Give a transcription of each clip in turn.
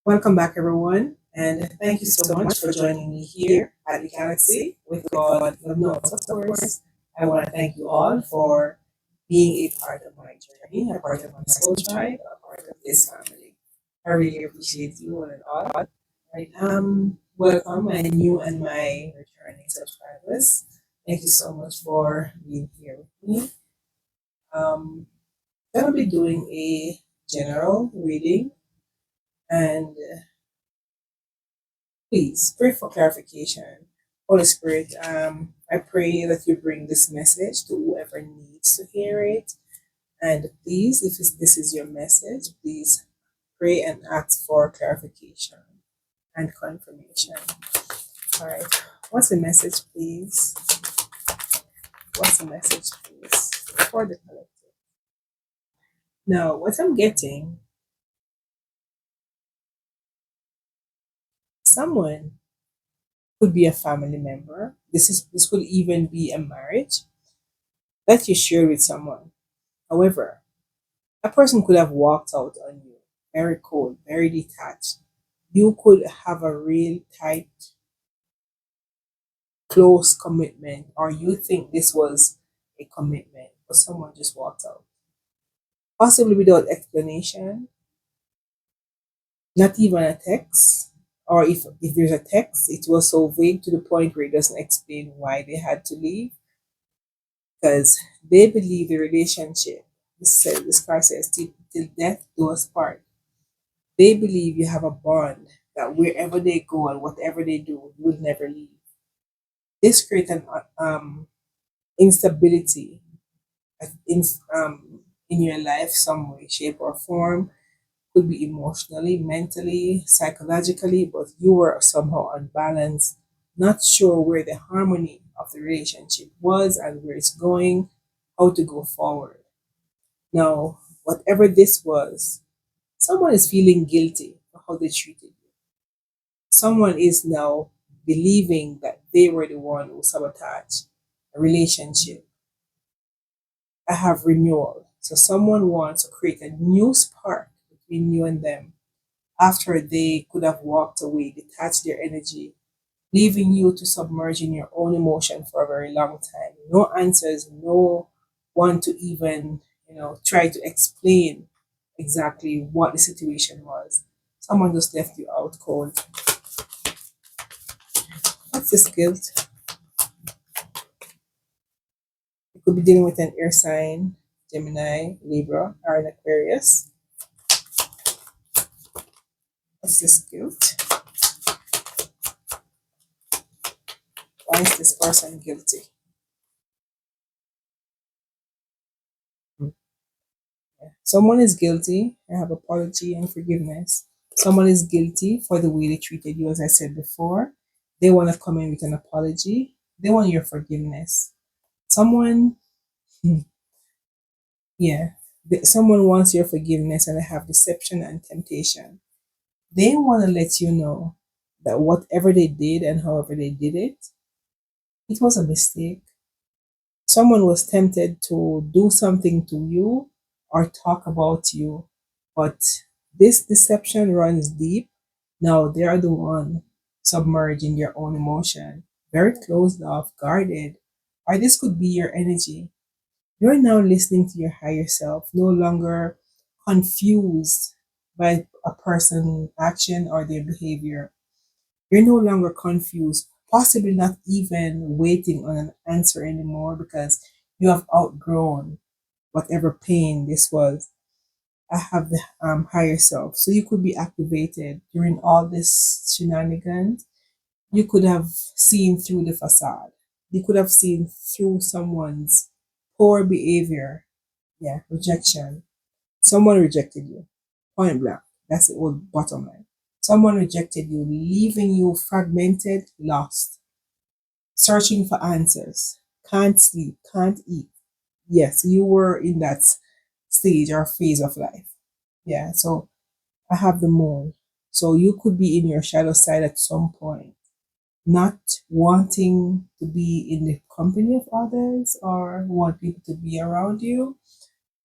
Welcome back, everyone, and thank you so much for joining me here at the Galaxy with God Love Notes. Of course, I want to thank you all for being a part of my journey, a part of my soul tribe, a part of this family. I really appreciate you all and all. Right, welcome my new and my returning subscribers. Thank you so much for being here with me. Gonna be doing a general reading and please pray for clarification. Holy Spirit, I pray that you bring this message to whoever needs to hear it. And please, if this is your message, please pray and ask for clarification and confirmation. All right. What's the message, please? What's the message, please? For the collective. Now, what I'm getting, someone could be a family member. This could even be a marriage that you share with someone. However, a person could have walked out on you, very cold, very detached. You could have a real tight, close commitment, or you think this was a commitment, but someone just walked out. Possibly without explanation, not even a text. Or if there's a text, it was so vague to the point where it doesn't explain why they had to leave. Because they believe the relationship, this card says, till death do us part. They believe you have a bond that wherever they go and whatever they do, you will never leave. This creates an instability in, in your life, some way, shape, or form. Could be emotionally, mentally, psychologically, but you were somehow unbalanced, not sure where the harmony of the relationship was and where it's going, how to go forward. Now, whatever this was, someone is feeling guilty for how they treated you. Someone is now believing that they were the one who sabotaged a relationship. I have renewal. So someone wants to create a new spark between you and them after they could have walked away, detached their energy, leaving you to submerge in your own emotion for a very long time. No answers, no one to even, try to explain exactly what the situation was. Someone just left you out cold. What's this guilt? You could be dealing with an air sign, Gemini, Libra, or an Aquarius. What's this guilt? Why is this person guilty? Someone is guilty. I have apology and forgiveness. Someone is guilty for the way they treated you, as I said before. They want to come in with an apology. They want your forgiveness. Someone, yeah, someone wants your forgiveness and they have deception and temptation. They want to let you know that whatever they did and however they did it, it was a mistake. Someone was tempted to do something to you or talk about you, but this deception runs deep. Now they are the one submerged in their own emotion, very closed off, guarded, or this could be your energy. You're now listening to your higher self, no longer confused by a person action or their behavior. You're no longer confused, possibly not even waiting on an answer anymore because you have outgrown whatever pain this was. I have the higher self. So you could be activated during all this shenanigans. You could have seen through the facade. You could have seen through someone's poor behavior. Yeah, rejection. Someone rejected you. Point blank. That's the old bottom line. Someone rejected you, leaving you fragmented, lost, searching for answers, can't sleep, can't eat. Yes, you were in that stage or phase of life. Yeah, so I have the moon. So you could be in your shadow side at some point, not wanting to be in the company of others or want people to be around you,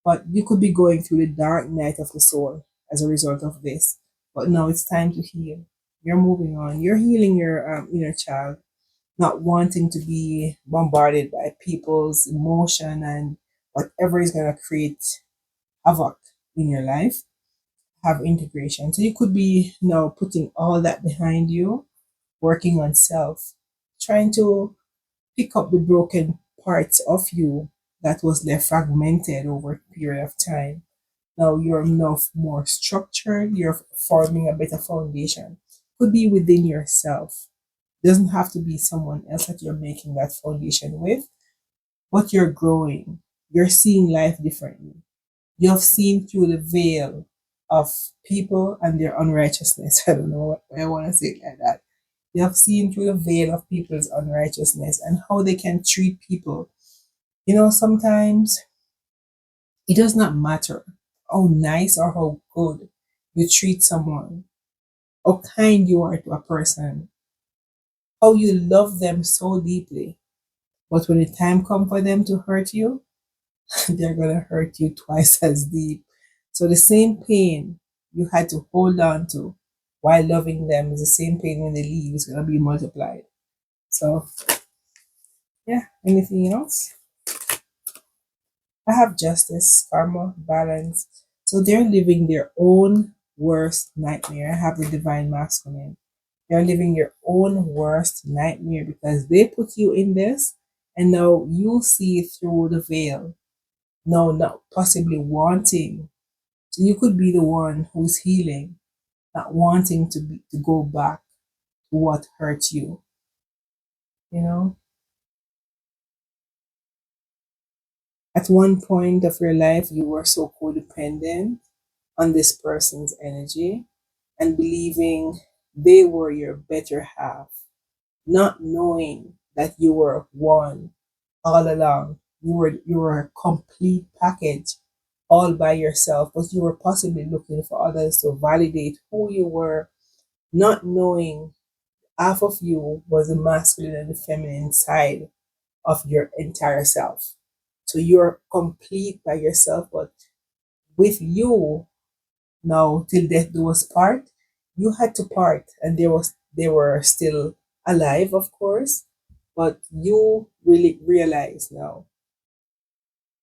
but you could be going through the dark night of the soul as a result of this. But now it's time to heal. You're moving on. You're healing your inner child, not wanting to be bombarded by people's emotion and whatever is going to create havoc in your life. Have integration. So you could be now putting all that behind you, working on self, trying to pick up the broken parts of you that was left fragmented over a period of time. Now you're now more structured, you're forming a better foundation. Could be within yourself. Doesn't have to be someone else that you're making that foundation with, but you're growing. You're seeing life differently. You have seen through the veil of people and their unrighteousness. I don't know why I want to say it like that. You have seen through the veil of people's unrighteousness and how they can treat people. Sometimes it does not matter how nice or how good you treat someone, how kind you are to a person, how you love them so deeply. But when the time comes for them to hurt you, they're going to hurt you twice as deep. So the same pain you had to hold on to while loving them is the same pain when they leave. It's going to be multiplied. So, yeah, anything else? I have justice, karma, balance. So they're living their own worst nightmare. I have the divine masculine. They're living your own worst nightmare because they put you in this and now you see through the veil. No, not possibly wanting. So you could be the one who's healing, not wanting to go back to what hurt you. You know, at one point of your life, you were so codependent on this person's energy and believing they were your better half, not knowing that you were one all along. You were a complete package all by yourself, but you were possibly looking for others to validate who you were, not knowing half of you was the masculine and the feminine side of your entire self. So you're complete by yourself, but with you now till death do us part, you had to part and they were still alive, of course, but you really realize now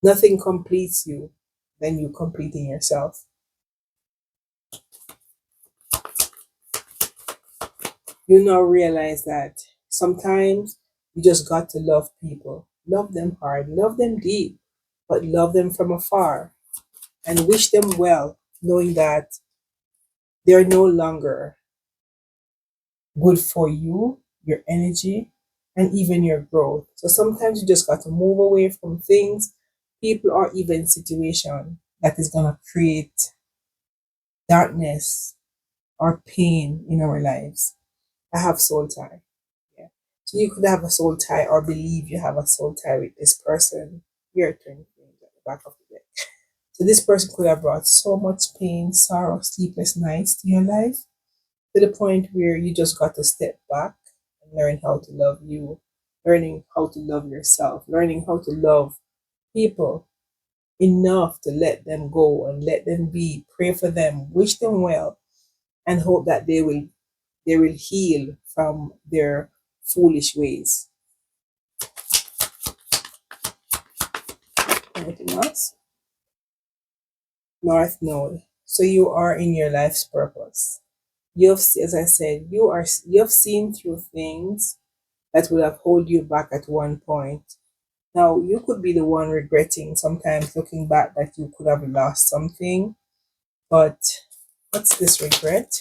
nothing completes you than you completing yourself. You now realize that sometimes you just got to love people. Love them hard, love them deep, but love them from afar and wish them well, knowing that they're no longer good for you, your energy, and even your growth. So sometimes you just got to move away from things, people, or even situation that is gonna create darkness or pain in our lives. I have soul tie. Yeah. So you could have a soul tie or believe you have a soul tie with this person. Here, turn things at the back of the deck. So this person could have brought so much pain, sorrow, sleepless nights to your life to the point where you just got to step back and learn how to love you, learning how to love yourself, learning how to love people enough to let them go and let them be, pray for them, wish them well, and hope that they will heal from their foolish ways. Anything else? North Node. So you are in your life's purpose. As I said, you have seen through things that would have hold you back at one point. Now you could be the one regretting sometimes looking back that you could have lost something, but what's this regret?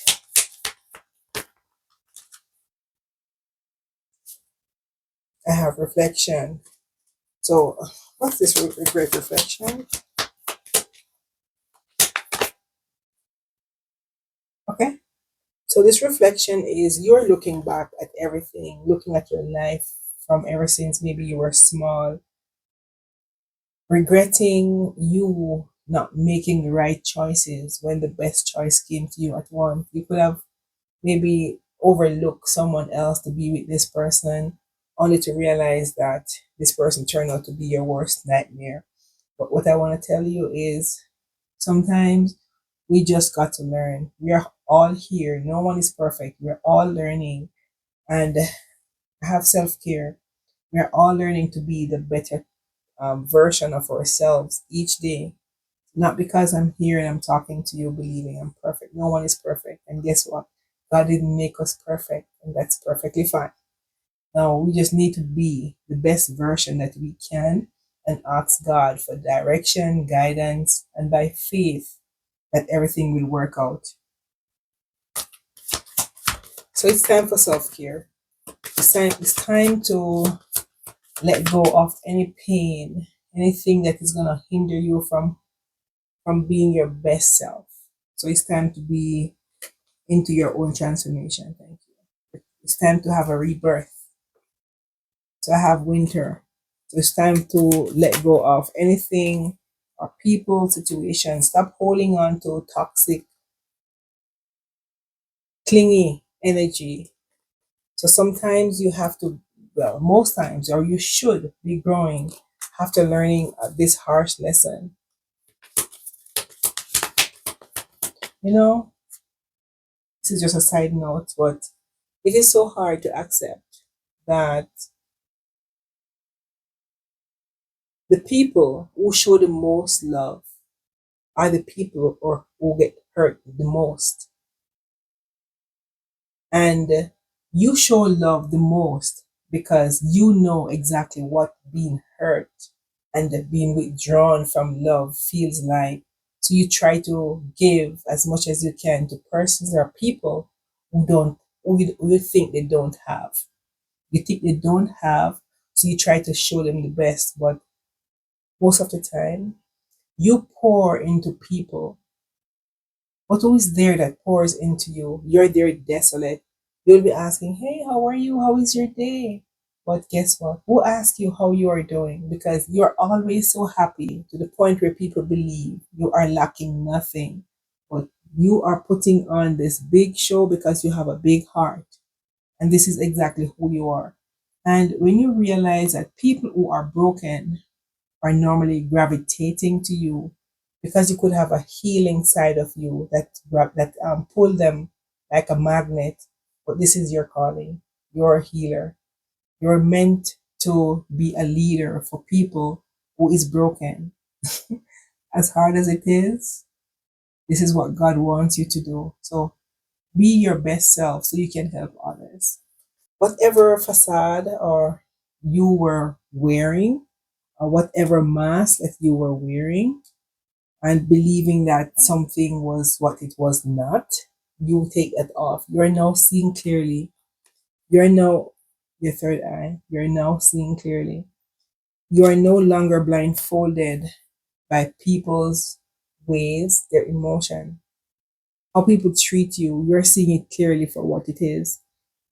I have reflection. So what's this regret reflection? Okay. So this reflection is you're looking back at everything, looking at your life from ever since maybe you were small, regretting you not making the right choices when the best choice came to you at once. You could have maybe overlooked someone else to be with this person only to realize that this person turned out to be your worst nightmare. But what I want to tell you is sometimes we just got to learn. We are all here. No one is perfect. We're all learning and have self care. We're all learning to be the better version of ourselves each day. Not because I'm here and I'm talking to you believing I'm perfect. No one is perfect. And guess what? God didn't make us perfect, and that's perfectly fine. Now we just need to be the best version that we can and ask God for direction, guidance, and by faith that everything will work out. So it's time for self care. It's time to let go of any pain, anything that is gonna hinder you from being your best self. So it's time to be into your own transformation. Thank you. It's time to have a rebirth. So I have winter. So it's time to let go of anything or people, situations. Stop holding on to toxic, clingy energy. So sometimes you have to, well, most times, or you should be growing after learning this harsh lesson. You know, this is just a side note, but it is so hard to accept that the people who show the most love are the people or who get hurt the most. And you show love the most because you know exactly what being hurt and being withdrawn from love feels like. So you try to give as much as you can to persons or people who don't, who you think they don't have. You think they don't have, so you try to show them the best. But most of the time, you pour into people, but who is there that pours into you? You're there desolate. You'll be asking, hey, how are you? How is your day? But guess what? Who asked you how you are doing? Because you're always so happy to the point where people believe you are lacking nothing. But you are putting on this big show because you have a big heart. And this is exactly who you are. And when you realize that people who are broken are normally gravitating to you because you could have a healing side of you that pull them like a magnet. But this is your calling. You're a healer. You're meant to be a leader for people who is broken. As hard as it is, this is what God wants you to do. So be your best self so you can help others. Whatever facade or you were wearing, or whatever mask that you were wearing, and believing that something was what it was not, you take that off. You're now seeing clearly. You're now your third eye. You're now seeing clearly. You are no longer blindfolded by people's ways, their emotion, how people treat you. You're seeing it clearly for what it is.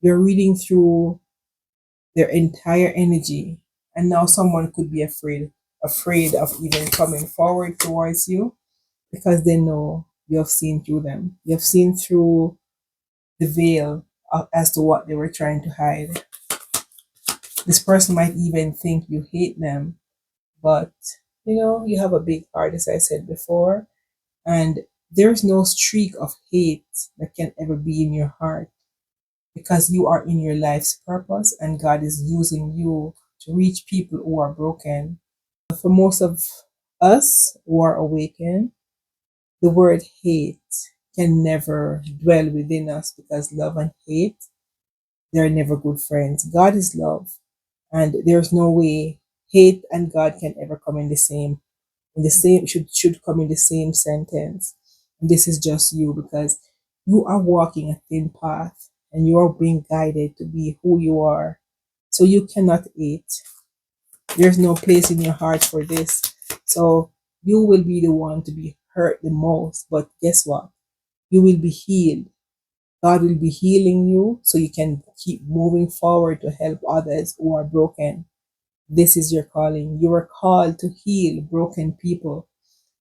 You're reading through their entire energy. And now someone could be afraid of even coming forward towards you because they know you have seen through them. You have seen through the veil as to what they were trying to hide. This person might even think you hate them, but you have a big heart, as I said before, and there's no streak of hate that can ever be in your heart because you are in your life's purpose and God is using you to reach people who are broken. For most of us who are awakened, the word hate can never dwell within us because love and hate, they're never good friends. God is love, and there's no way hate and God can ever come in the same should come in the same sentence. And this is just you because you are walking a thin path and you are being guided to be who you are. So you cannot hate. There's no place in your heart for this. So you will be the one to be hurt the most. But guess what? You will be healed. God will be healing you so you can keep moving forward to help others who are broken. This is your calling. You are called to heal broken people.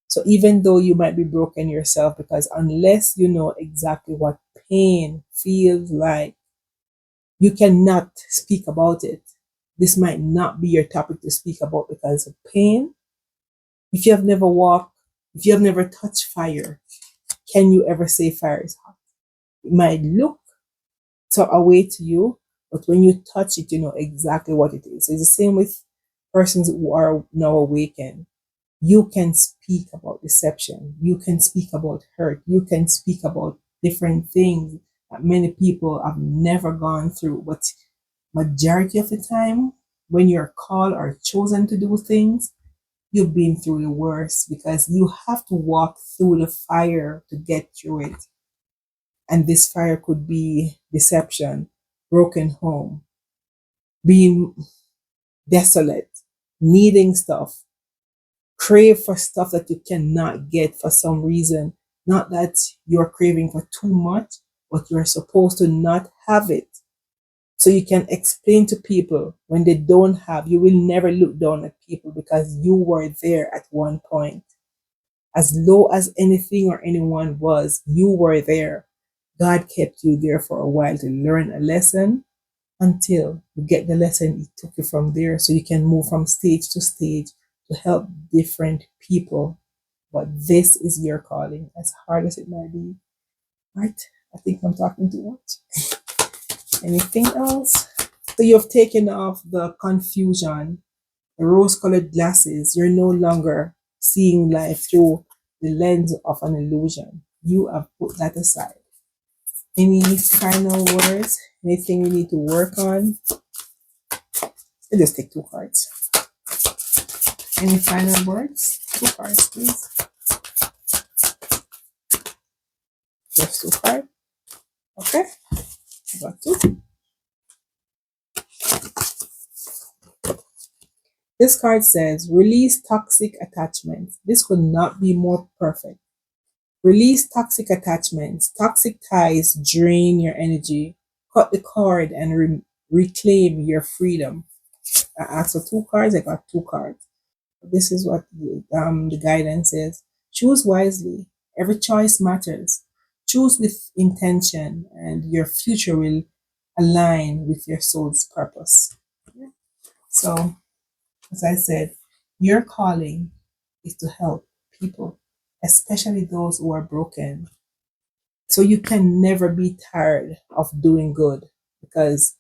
So even though you might be broken yourself, because unless you know exactly what pain feels like, you cannot speak about it. This might not be your topic to speak about because of pain. If you have never walked, if you have never touched fire, can you ever say fire is hot? It might look so away to you, but when you touch it, you know exactly what it is. So it's the same with persons who are now awakened. You can speak about deception. You can speak about hurt. You can speak about different things that many people have never gone through. But majority of the time, when you're called or chosen to do things, you've been through the worst because you have to walk through the fire to get through it. And this fire could be deception, broken home, being desolate, needing stuff, crave for stuff that you cannot get for some reason. Not that you're craving for too much, but you're supposed to not have it. So you can explain to people when they don't have, you will never look down at people because you were there at one point. As low as anything or anyone was, you were there. God kept you there for a while to learn a lesson until you get the lesson. He took you from there so you can move from stage to stage to help different people. But this is your calling, as hard as it might be. Right? I think I'm talking too much. Anything else? So you've taken off the confusion, the rose colored glasses. You're no longer seeing life through the lens of an illusion. You have put that aside. Any final words? Anything we need to work on? I'll just take two cards. Any final words? Two cards, please. Just two cards. Okay. I got two. This card says, release toxic attachments. This could not be more perfect. Release toxic attachments. Toxic ties drain your energy. Cut the cord and reclaim your freedom. I asked for two cards. I got two cards. This is what the guidance is. Choose wisely. Every choice matters. Choose with intention, and your future will align with your soul's purpose. So, as I said, your calling is to help people, especially those who are broken. So you can never be tired of doing good because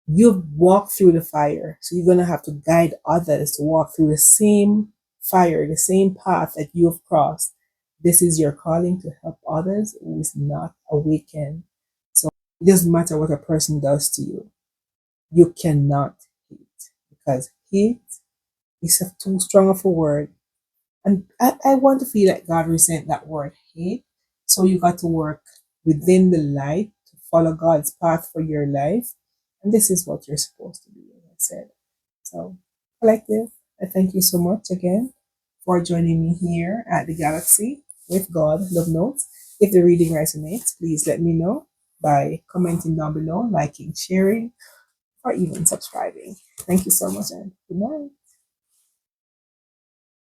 you've walked through the fire. So you're going to have to guide others to walk through the same fire, the same path that you've crossed. This is your calling to help others who is not awakened. So it doesn't matter what a person does to you. You cannot hate because hate is too strong of a word. And I want to feel like God resent that word hate. So you got to work within the light to follow God's path for your life. And this is what you're supposed to do, as I said. So, collective, I thank you so much again for joining me here at the Galaxy with God Love Notes. If the reading resonates, please let me know by commenting down below, liking, sharing, or even subscribing. Thank you so much and good night.